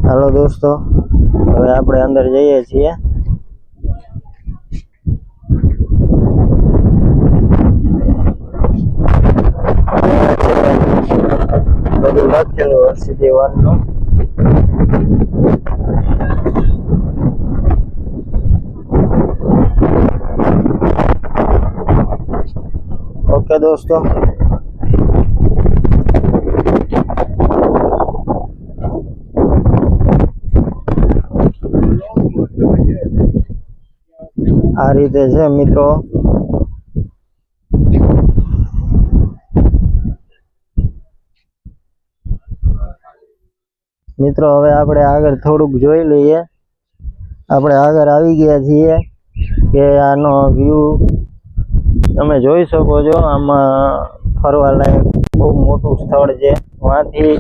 હાલો દોસ્તો, હવે આપણે અંદર જઈએ છીએ. બધું લખેલું હર્ષિદી વનનું. ઓકે દોસ્તો, આ રીતે છે મિત્રો. હવે આપણે આગળ થોડુંક જોઈ લઈએ. આપણે આગળ આવી ગયા છીએ કે આનો વ્યૂ તમે જોઈ શકો છો. આમાં ફરવા લાયક બહુ મોટું સ્થળ છે. વાંથી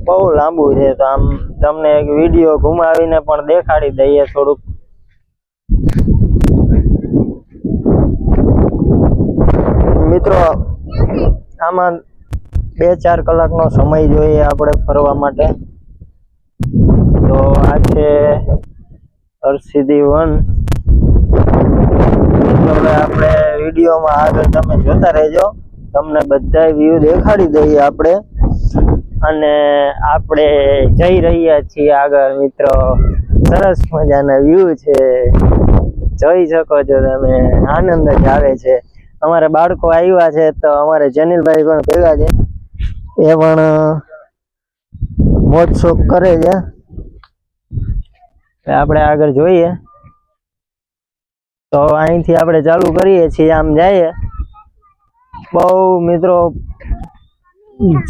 બહુ લાંબુ છે, તો આમ તમને એક વિડીયો ઘુમાવીને પણ દેખાડી દઈએ થોડુંક. મિત્રો આમાં 2-4 કલાકનો સમય જોઈએ આપણે ફરવા માટે. તો આ છે હર્ષિદી વન. હવે આપણે વિડીયોમાં આગળ તમે જોતા રહેજો, તમને બધા વ્યૂ દેખાડી દઈએ આપણે. અને આપણે જઈ રહ્યા છીએ આગળ મિત્રો. સરસ મજાના વ્યૂ છે, જોઈ શકો છો તમે. આનંદ જ આવે છે. અમારે બાળકો આવ્યા છે તો અમારે જનીલભાઈ પણ ભેગા છે, એ પણ મોજ શોખ કરે છે. આપણે આગળ જોઈએ તો અહીંથી આપણે ચાલુ કરીએ છીએ, આમ જઈએ. બહુ મિત્રો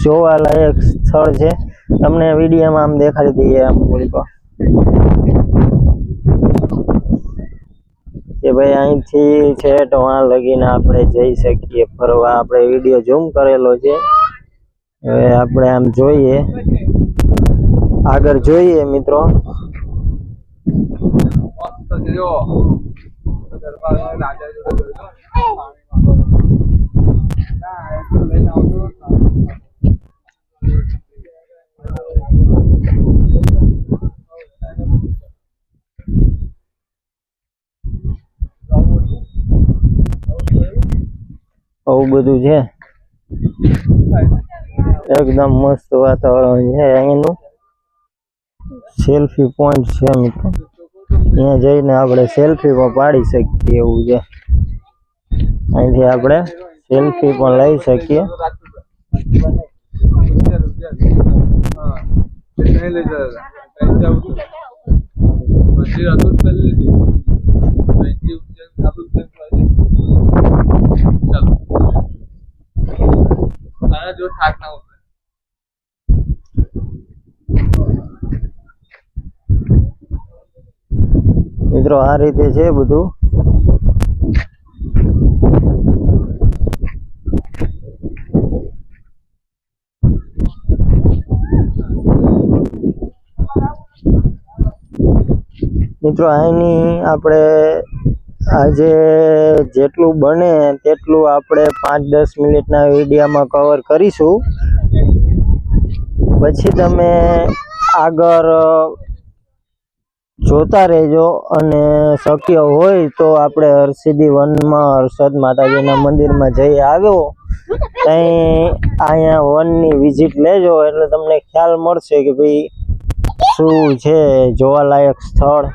જોવા લાયક સ્થળ છે. તમને વિડીયોમાં આમ દેખાડી દઈએ આમ કે ભાઈ અહીંથી છે તો વાં લગીને આપણે જઈ શકીએ ફરવા. આપણે વિડીયો ઝૂમ કરેલો છે. હવે આપણે આમ જોઈએ, આગળ જોઈએ મિત્રો. આવું બધું છે, એકદમ મસ્ત વાતાવરણ છે. અહીંનું સેલ્ફી પોઈન્ટ છે મિત્રો. ત્યાં જઈને આપણે સેલ્ફી પણ પાડી શકીએ એવું છે. અહીંથી આપણે સેલ્ફી પણ લઈ શકીએ. મિત્રો આ રીતે છે બધું. મિત્રો અહીંની આપણે આજે જેટલું બને તેટલું આપણે 5-10 મિનિટના વિડીયોમાં કવર કરીશું. પછી તમે આગળ જોતા રહેજો. અને શક્ય હોય તો આપણે હર્ષિદી વનમાં હર્ષદ માતાજીના મંદિરમાં જઈ આવ્યો અહીંયા વનની વિઝિટ લેજો, એટલે તમને ખ્યાલ મળશે કે ભાઈ શું છે જોવાલાયક સ્થળ.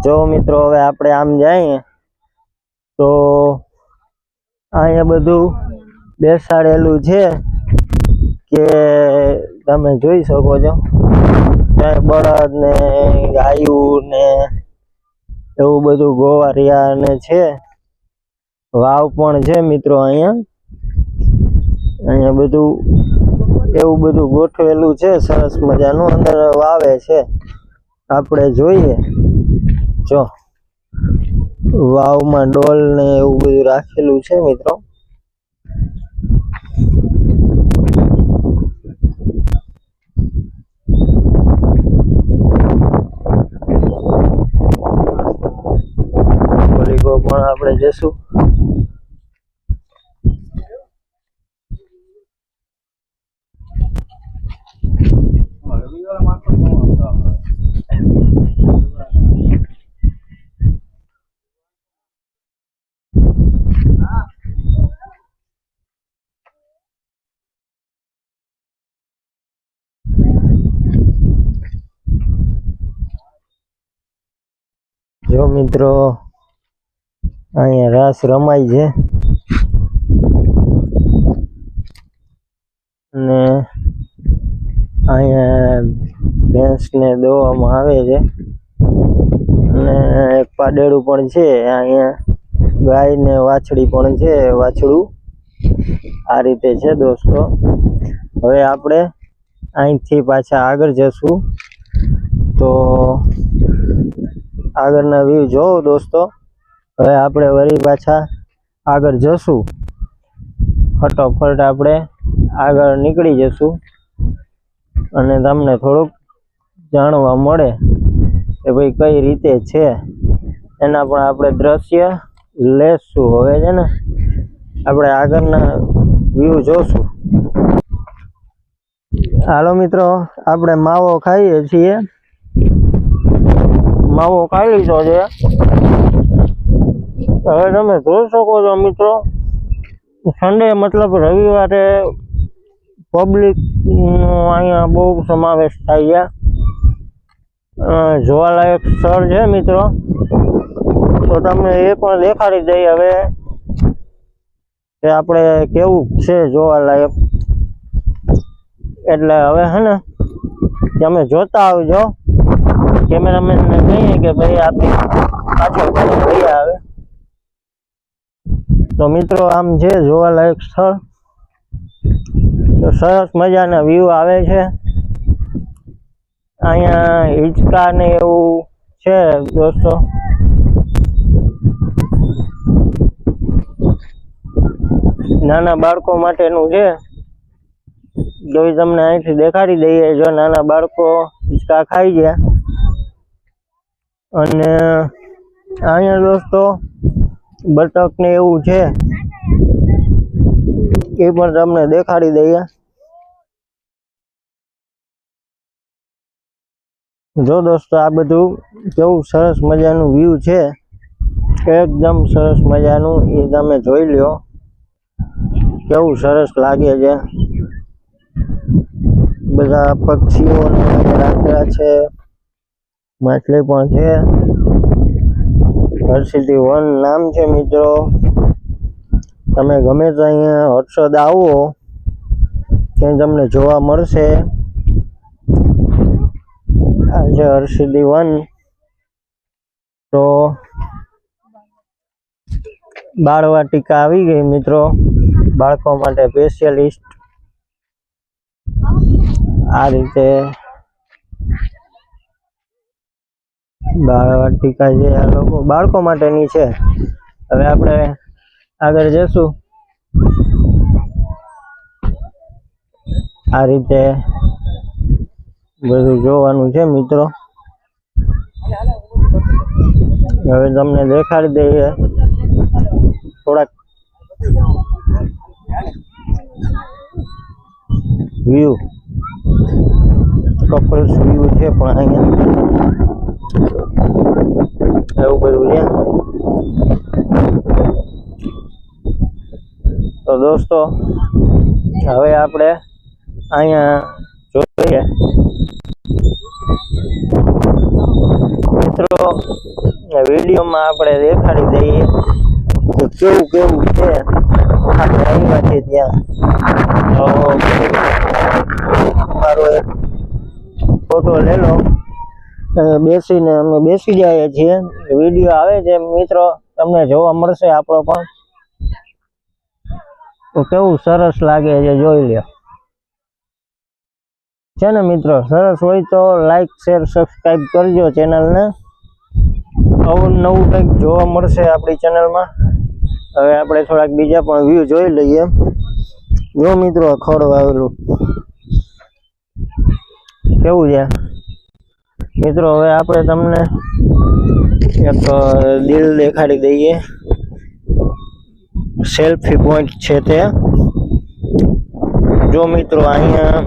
જો મિત્રો હવે આપણે આમ જઈએ તો અહીંયા બધું બેસાડેલું છે કે તમે જોઈ શકો છો. ત્યાં બળદ ને ગાયું ને એવું બધું ગોવારિયા ને છે. વાવ પણ છે મિત્રો. અહીંયા બધું એવું બધું ગોઠવેલું છે સરસ મજાનું. અંદર વાવે છે. આપણે જોઈએ જો વાવમાં ડોલ ને એવું બધું રાખેલું છે મિત્રો. પણ આપણે જશું. જો મિત્રો અહીંયા રાસ રમાય છે અને અહીંયા ભેંસને દોવામાં આવે છે અને એક પાડેડું પણ છે અહીંયા ગાય ને વાછડી પણ છે વાછડું આ રીતે છે દોસ્તો હવે આપણે અહીંથી પાછા આગળ જશું તો આગળના વ્યૂ જોવો દોસ્તો હવે આપણે વળી પાછા આગળ જશું ફટોફટ આપણે આગળ નીકળી જશું અને તમને થોડુંક જાણવા મળે કે ભાઈ કઈ રીતે છે એના પણ આપણે દ્રશ્ય લેશું હવે છે ને આપણે આગળના વ્યૂ જોશું હાલો મિત્રો આપણે માવો ખાઈએ છીએ માવો ખાઈ લીધો છે હવે તમે જોઈ શકો છો મિત્રો સન્ડે મતલબ રવિવારે પબ્લિક અહીંયા બહુ સમાવેશ થાય છે જોવાલાયક સ્થળ છે મિત્રો તો તમને એ પણ દેખાડી દઈએ હવે કે આપણે કેવું છે જોવાલાયક એટલે હવે હે ને તમે જોતા આવજો કેમેરામેનને કહીએ કે ભાઈ આપણી પાછળ લઈ આવે તો મિત્રો આમ છે જોવાલાયક સ્થળ તો સરસ મજાના વ્યૂ આવે છે અહીંયા હિંચકા ને એવું છે દોસ્તો નાના બાળકો માટેનું છે જો તમને અહીંથી દેખાડી દઈએ જો નાના બાળકો હિંચકા ખાઈ ગયા અને અહીંયા દોસ્તો બતક ને એવું છે એ પણ તમને દેખાડી દઈએ જો દોસ્તો આ બધું કેવું સરસ મજાનું વ્યૂ છે એકદમ સરસ મજાનું એ તમે જોઈ લ્યો કેવું સરસ લાગે છે બધા પક્ષીઓને રાખેલા છે માછલી પણ છે હરસિદ્ધિ વન નામ છે મિત્રો તમે ગમે તો અહીંયા હર્ષદ આવો ત્યાં તમને જોવા મળશે આ છે હરસિદ્ધિ વન તો બાળવાટિકા આવી ગઈ મિત્રો બાળકો માટે સ્પેશિયલિસ્ટ આ રીતે બાળવાટિકા જે આ લોકો બાળકો માટેની છે હવે આપણે આગળ જશું આ રીતે બધું જોવાનું છે મિત્રો હવે તમને દેખાડી દઈએ થોડાક વ્યૂ કપલ્સ વ્યૂ છે પણ અહીંયા એવું બધું છે તો દોસ્તો હવે આપણે અહીંયા જોઈએ મિત્રો વિડીયોમાં આપણે દેખાડી દઈએ કે કેવું કેવું છે આપણે આવ્યા છીએ ત્યાં તો મારો એક ફોટો લઈ લો બેસીને અમે બેસી જઈએ છીએ વિડીયો આવે છે મિત્રો તમને જોવા મળશે આપણો પણ તો કેવું સરસ લાગે છે જોઈ લ્યો છે ને મિત્રો સરસ હોય તો લાઈક શેર સબસ્ક્રાઇબ કરજો ચેનલને નવું નવું કંઈક જોવા મળશે આપણી ચેનલમાં હવે આપણે થોડાક બીજા પણ વ્યૂ જોઈ લઈએ જો મિત્રો ખડ વાવેલું કેવું છે મિત્રો હવે આપણે તમને એક દિલ દેખાડી દઈએ સેલ્ફી પોઈન્ટ છે તે જો મિત્રો અહીંયા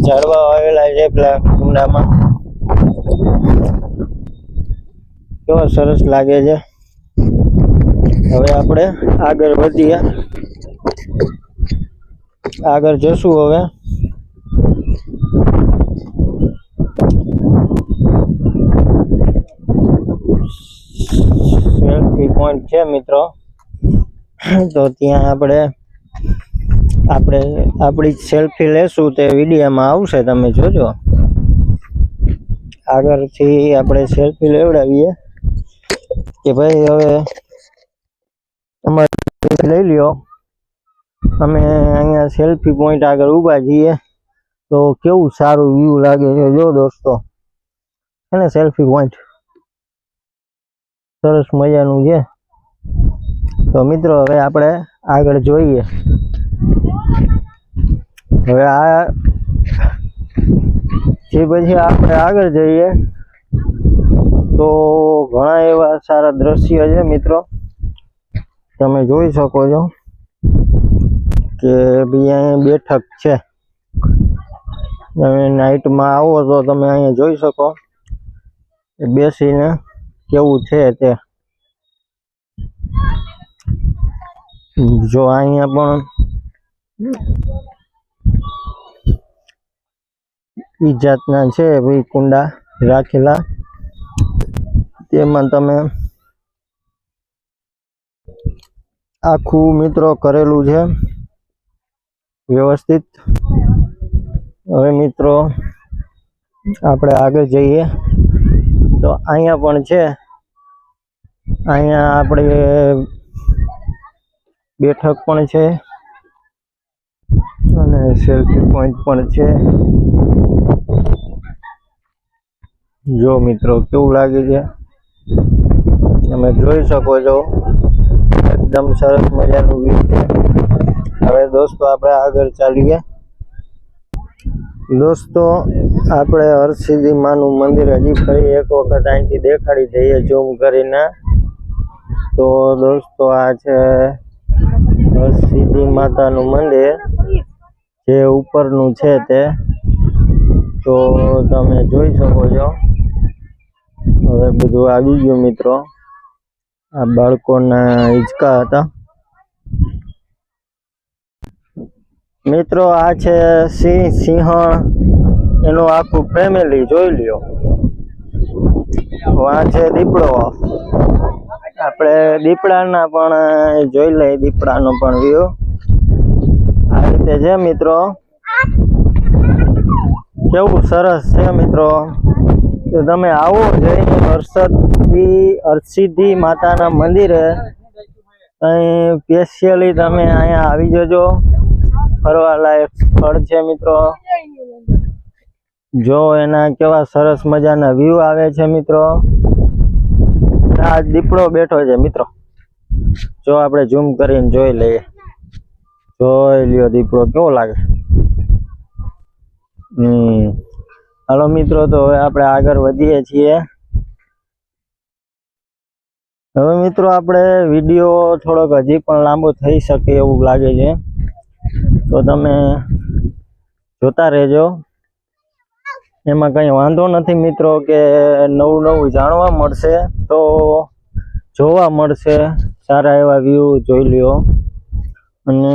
ઝાડવા વાવેલા છે પેલા કુંડામાં કેવો સરસ લાગે છે હવે આપણે આગળ વધીએ આગળ જશું હવે પોઈન્ટ છે મિત્રો. તો ત્યાં આપણે આપણી સેલ્ફી લેશું તે વિડીયોમાં આવશે, તમે જોજો. આગળથી આપણે સેલ્ફી લેવડાવીએ કે ભાઈ હવે તમારે લઈ લ્યો. અમે અહીંયા સેલ્ફી પોઈન્ટ આગળ ઊભા છીએ તો કેવું સારું વ્યૂ લાગે છે જો દોસ્તો. અને સેલ્ફી પોઈન્ટ સરસ મજાનું છે. તો મિત્રો હવે આપણે આગળ જોઈએ. હવે પછી આપણે આગળ જઈએ તો ઘણા એવા સારા દ્રશ્ય છે મિત્રો. તમે જોઈ શકો છો કે ભાઈ અહીંયા બેઠક છે. તમે નાઇટમાં આવો તો તમે અહીંયા જોઈ શકો બેસીને કેવું છે તે. જો અહીંયા પણ ઈ જાતના છે ભાઈ કુંડા રાખેલા, તેમાં તમે આખું મિત્રો કરેલું છે વ્યવસ્થિત. હવે મિત્રો આપણે આગળ જઈએ તો અહીંયા પણ છે. અહીંયા આપણે બેઠક પણ છે અને સેલ્ફી પોઈન્ટ પણ છે. જો મિત્રો કેવું લાગે છે તમે જોઈ શકો છો. એકદમ સરસ મજાનું વ્યૂ છે. હવે દોસ્તો આપણે આગળ ચાલીએ. દોસ્તો આપણે હરસિદ્ધિ માનું મંદિર હજી ફરી એક વખત અહીંથી દેખાડી દઈએ ઝૂમ કરીને. તો દોસ્તો આ છે હરસિદ્ધિ માતાનું મંદિર જે ઉપરનું છે તે. તો તમે જોઈ શકો છો. હવે બધું આવી ગયું મિત્રો. આ બાળકોના હિંચકા હતા મિત્રો. આ છે સિંહણ, એનું આખું ફેમિલી જોઈ લ્યો. આ છે દીપડો. આપણે દીપડાના પણ જોઈ લઈએ, દીપડાનો પણ વ્યૂ આ રીતે છે મિત્રો. કેવું સરસ છે મિત્રો. તો તમે આવો જઈને હરસિદ્ધિ માતાના મંદિરે. અહીં સ્પેશિયલી તમે અહીંયા આવી જજો. ફરવા લાયક સ્થળ છે મિત્રો. જો એના કેવા સરસ મજાના વ્યૂ આવે છે મિત્રો. આ દીપડો બેઠો છે મિત્રો. જો આપણે ઝૂમ કરીને જોઈ લઈએ. જોઈ લ્યો દીપડો કેવો લાગે. હાલો મિત્રો, તો હવે આપણે આગળ વધીએ છીએ. હવે મિત્રો આપણે વિડીયો થોડોક હજી પણ લાંબો થઈ શકે એવું લાગે છે, તો તમે જોતા રહેજો. એમાં કંઈ વાંધો નથી મિત્રો કે નવું જાણવા મળશે તો જોવા મળશે. સારા એવા વ્યૂ જોઈ લ્યો. અને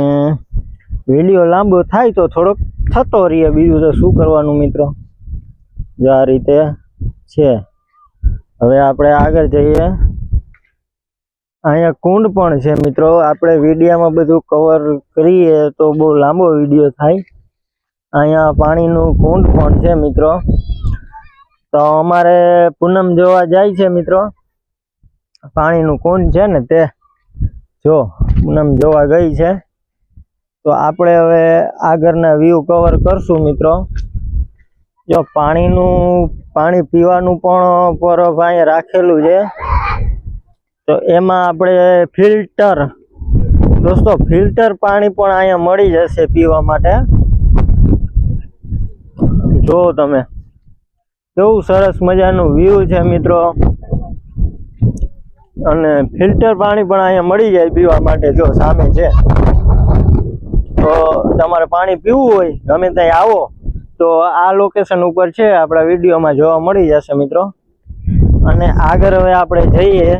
વિડીયો લાંબો થાય તો થોડોક થતો રહીએ, બીજું તો શું કરવાનું મિત્રો. જો આ રીતે છે. હવે આપણે આગળ જઈએ. અહીંયા કુંડ પણ છે મિત્રો. આપણે વિડીયોમાં બધું કવર કરીએ તો બહુ લાંબો વિડીયો થાય. અહીંયા પાણીનું કુંડ પણ છે મિત્રો. તો અમારે પૂનમ જોવા જાય છે મિત્રો. પાણીનું કુંડ છે ને તે જો પૂનમ જોવા ગઈ છે. તો આપણે હવે આગળના વ્યૂ કવર કરશું મિત્રો. જો પાણી પીવાનું પણ બરફ અહીંયા રાખેલું છે. તો એમાં આપણે ફિલ્ટર પાણી પણ અહીંયા મળી જશે પીવા માટે. જો તમે કેવું સરસ મજાનું વ્યૂ છે મિત્રો. અને ફિલ્ટર પાણી પણ અહીંયા મળી જાય પીવા માટે. જો સામે છે. તો તમારે પાણી પીવું હોય ગમે ત્યાં આવો તો આ લોકેશન ઉપર છે, આપણા વિડીયોમાં જોવા મળી જશે મિત્રો. અને આગળ હવે આપણે જઈએ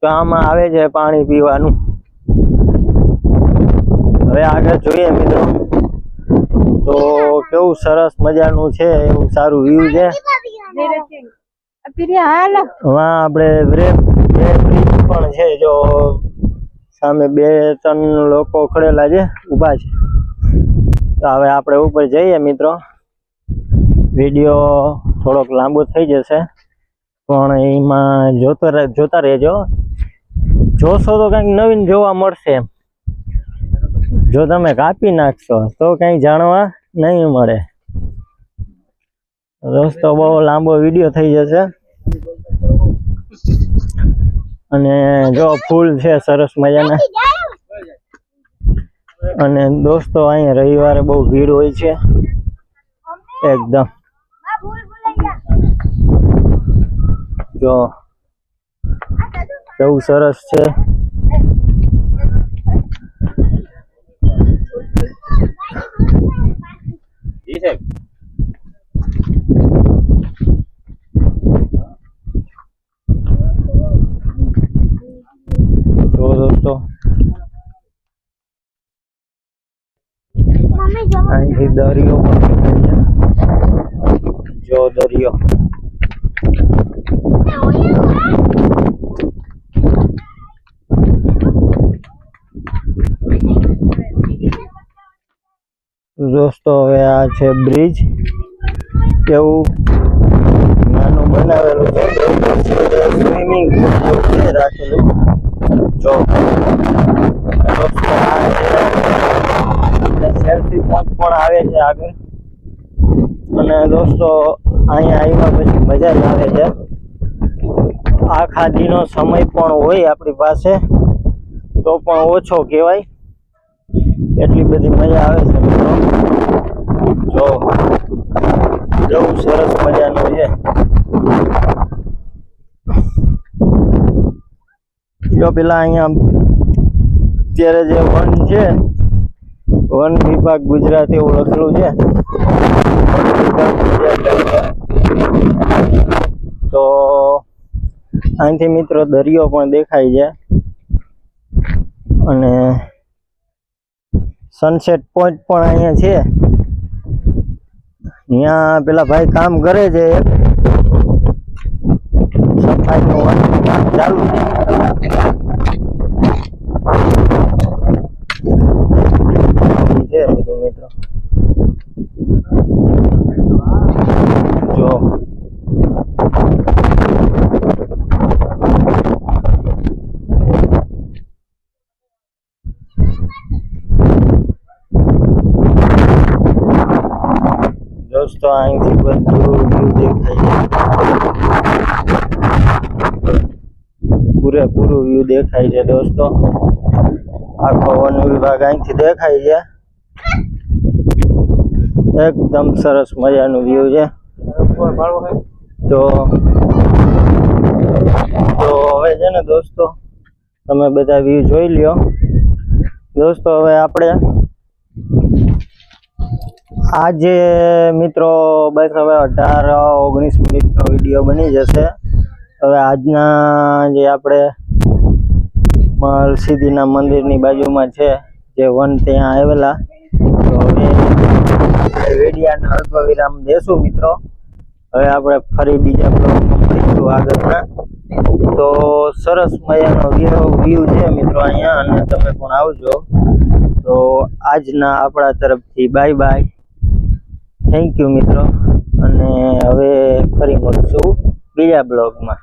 તો આમાં આવે છે પાણી પીવાનું. હવે આગળ જોઈએ મિત્રો. તો કેવું સરસ મજાનું છે, એવું સારું વ્યૂ છે. હા આપણે બે બ્રિજ પણ છે, જો સામે 2-3 લોકો ખડેલા છે, ઊભા છે. તો હવે આપણે ઉપર જઈએ મિત્રો. વિડીયો થોડોક લાંબો થઈ જશે, પણ એમાં જોતા રહેજો. જોશો તો કંઈક નવીન જોવા મળશે. જો તમે કાપી નાખશો તો કંઈ જાણવા નહીં મળે. દોસ્તો બહુ લાંબો વિડીયો થઈ જશે. અને જો ફૂલ છે સરસ મજાના. અને દોસ્તો અહીંયા રવિવારે બહુ ભીડ હોય છે એકદમ. જો કેવું સરસ છે. જો દોસ્તો અહીંથી દરિયો પણ દેખાય છે. જો દરિયો દોસ્તો હવે આ છે બ્રિજ. કેવું નાનું બનાવેલું છે, સ્વિમિંગ પુલ રાખેલું. જો સેલ્ફી પોઈન્ટ પણ આવે છે આગળ. અને દોસ્તો અહીંયા આવ્યા પછી મજા જ આવે છે. આખા દીનો સમય પણ હોય આપણી પાસે તો પણ ઓછો કહેવાય, એટલી બધી મજા આવે છે મિત્રો. જો કેવું સરસ મજાનું છે. જો પેલા અહીંયા અત્યારે જે વન છે, વન વિભાગ ગુજરાત એવું લખેલું છે. તો અહીંથી મિત્રો દરિયો પણ દેખાય છે. અને સનસેટ પોઈન્ટ પણ અહીંયા છે. અહીંયા પેલા ભાઈ કામ કરે છે, સફાઈનું કામ ચાલુ છે બધું મિત્રો. જો દોસ્તો અહીંથી બધું વ્યૂ દેખાય છે, પૂરેપૂરું વ્યૂ દેખાય છે દોસ્તો. આખો વન વિભાગ અહીંથી દેખાય છે. એકદમ સરસ મજાનું વ્યૂ છે. તો હવે છે ને દોસ્તો તમે બધા વ્યૂ જોઈ લ્યો. દોસ્તો હવે આપણે આજે મિત્રો બસ હવે 18-19 મિનિટનો વિડીયો બની જશે. હવે આજના જે આપણે સિદ્ધિના મંદિરની બાજુમાં છે જે વન, ત્યાં આવેલા. તો હવે વિડીયાને અલ્પ વિરામ દેશું મિત્રો. હવે આપણે ફરી બીજા બ્લોગમાં મળીશું આગળના. તો સરસ મજાનો વ્યૂ છે મિત્રો અહીંયા, અને તમે પણ આવજો. તો આજના આપણા તરફથી બાય બાય. થેન્ક યુ મિત્રો. અને હવે ફરી મળશું બીજા બ્લોગમાં.